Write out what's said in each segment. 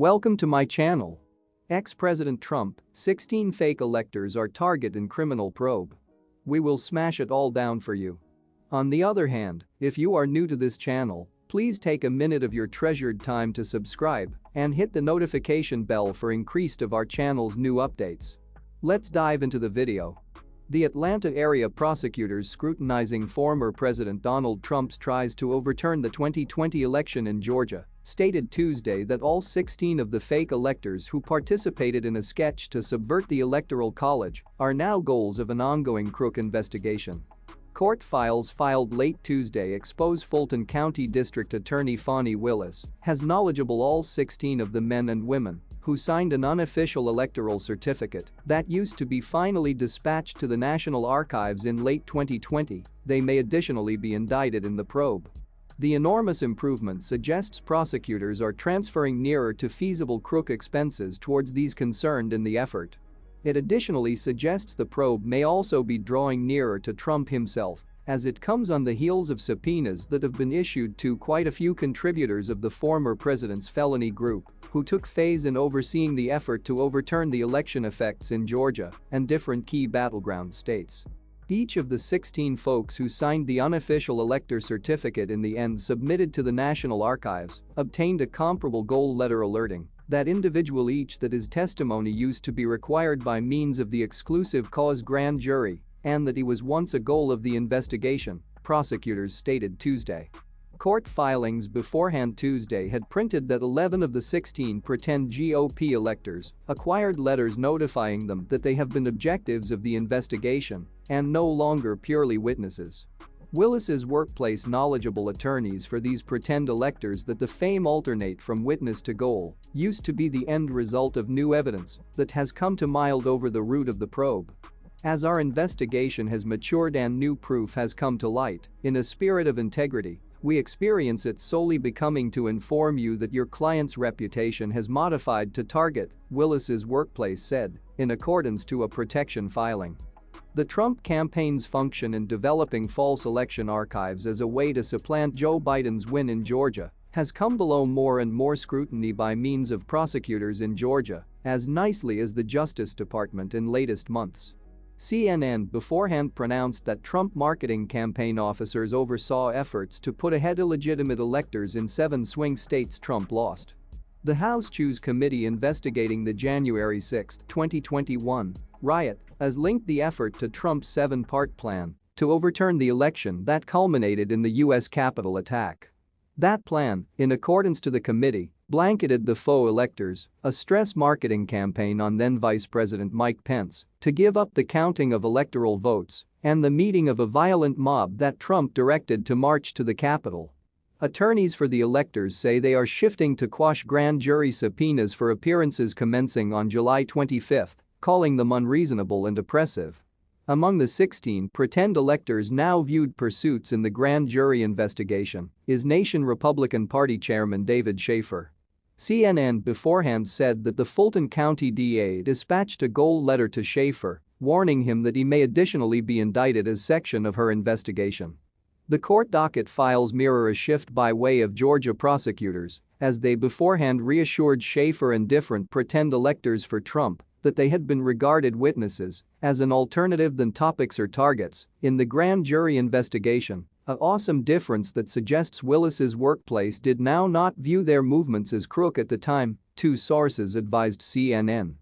Welcome to my channel. Ex-President Trump, 16 fake electors are target in criminal probe. We will smash it all down for you. On the other hand, if you are new to this channel, please take a minute of your treasured time to subscribe and hit the notification bell for increased of our channel's new updates. Let's dive into the video. The Atlanta area prosecutors scrutinizing former President Donald Trump's tries to overturn the 2020 election in Georgia stated Tuesday that all 16 of the fake electors who participated in a sketch to subvert the Electoral College are now goals of an ongoing crook investigation. Court files filed late Tuesday expose Fulton County District Attorney Fani Willis has knowledgeable all 16 of the men and women who signed an unofficial electoral certificate that used to be finally dispatched to the National Archives in late 2020. They may additionally be indicted in the probe. The enormous improvement suggests prosecutors are transferring nearer to feasible crook expenses towards these concerned in the effort. It additionally suggests the probe may also be drawing nearer to Trump himself, as it comes on the heels of subpoenas that have been issued to quite a few contributors of the former president's felony group who took phase in overseeing the effort to overturn the election effects in Georgia and different key battleground states. Each of the 16 folks who signed the unofficial Elector Certificate in the end submitted to the National Archives obtained a comparable goal letter alerting that individual each that his testimony used to be required by means of the exclusive cause grand jury and that he was once a goal of the investigation, prosecutors stated Tuesday. Court filings beforehand Tuesday had printed that 11 of the 16 pretend GOP electors acquired letters notifying them that they have been objectives of the investigation and no longer purely witnesses. Willis's workplace knowledgeable attorneys for these pretend electors that the fame alternate from witness to goal used to be the end result of new evidence that has come to mild over the root of the probe. As our investigation has matured and new proof has come to light, in a spirit of integrity, we experience it solely becoming to inform you that your client's reputation has modified to target, Willis's workplace said, in accordance to a protection filing. The Trump campaign's function in developing false election archives as a way to supplant Joe Biden's win in Georgia has come below more and more scrutiny by means of prosecutors in Georgia, as nicely as the Justice Department in latest months. CNN beforehand pronounced that Trump marketing campaign officers oversaw efforts to put ahead illegitimate electors in 7 swing states Trump lost. The House Choose Committee investigating the January 6, 2021 riot has linked the effort to Trump's 7-part plan to overturn the election that culminated in the U.S. Capitol attack. That plan, in accordance to the committee, blanketed the faux electors, a stress marketing campaign on then Vice President Mike Pence to give up the counting of electoral votes and the meeting of a violent mob that Trump directed to march to the Capitol. Attorneys for the electors say they are shifting to quash grand jury subpoenas for appearances commencing on July 25, calling them unreasonable and oppressive. Among the 16 pretend electors now viewed pursuits in the grand jury investigation is Nation Republican Party Chairman David Schaefer. CNN beforehand said that the Fulton County DA dispatched a goal letter to Schaefer, warning him that he may additionally be indicted as section of her investigation. The court docket files mirror a shift by way of Georgia prosecutors as they beforehand reassured Schaefer and different pretend electors for Trump that they had been regarded witnesses as an alternative than topics or targets in the grand jury investigation, an awesome difference that suggests Willis's workplace did now not view their movements as crook at the time, 2 sources advised CNN.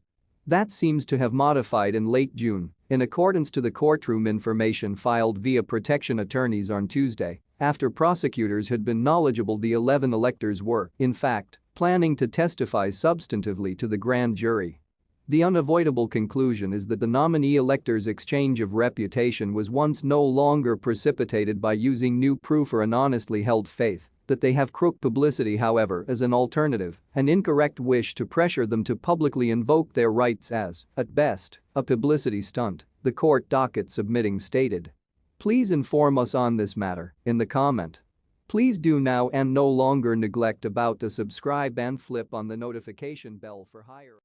That seems to have modified in late June, in accordance to the courtroom information filed via protection attorneys on Tuesday, after prosecutors had been knowledgeable the 11 electors were, in fact, planning to testify substantively to the grand jury. The unavoidable conclusion is that the nominee electors' exchange of reputation was once no longer precipitated by using new proof or an honestly held faith that they have crook publicity, however, as an alternative, an incorrect wish to pressure them to publicly invoke their rights as, at best, a publicity stunt, the court docket submitting stated. Please inform us on this matter in the comment. Please do now and no longer neglect about to subscribe and flip on the notification bell for higher